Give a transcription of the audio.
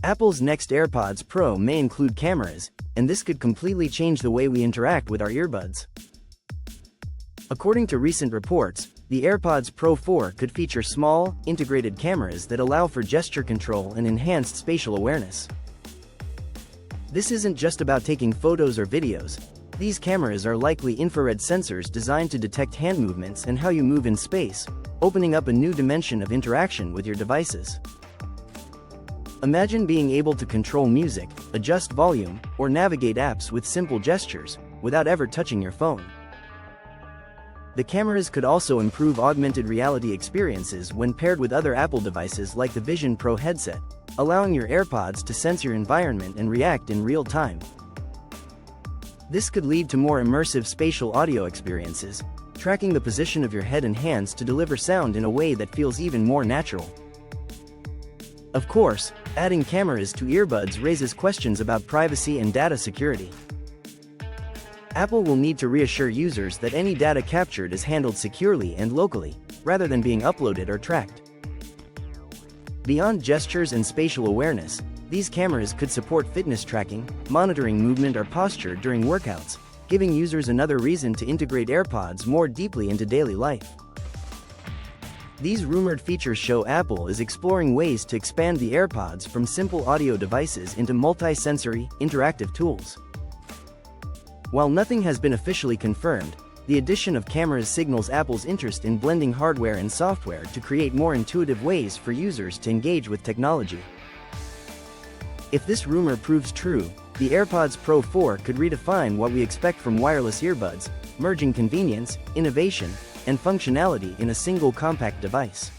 Apple's next AirPods Pro may include cameras, and this could completely change the way we interact with our earbuds. According to recent reports, the AirPods Pro 4 could feature small, integrated cameras that allow for gesture control and enhanced spatial awareness. This isn't just about taking photos or videos. These cameras are likely infrared sensors designed to detect hand movements and how you move in space, opening up a new dimension of interaction with your devices. Imagine being able to control music, adjust volume, or navigate apps with simple gestures, without ever touching your phone. The cameras could also improve augmented reality experiences when paired with other Apple devices like the Vision Pro headset, allowing your AirPods to sense your environment and react in real time. This could lead to more immersive spatial audio experiences, tracking the position of your head and hands to deliver sound in a way that feels even more natural. Of course, adding cameras to earbuds raises questions about privacy and data security. Apple will need to reassure users that any data captured is handled securely and locally, rather than being uploaded or tracked. Beyond gestures and spatial awareness, these cameras could support fitness tracking, monitoring movement or posture during workouts, giving users another reason to integrate AirPods more deeply into daily life. These rumored features show Apple is exploring ways to expand the AirPods from simple audio devices into multi-sensory, interactive tools. While nothing has been officially confirmed, the addition of cameras signals Apple's interest in blending hardware and software to create more intuitive ways for users to engage with technology. If this rumor proves true, the AirPods Pro 4 could redefine what we expect from wireless earbuds, merging convenience, innovation, and functionality in a single compact device.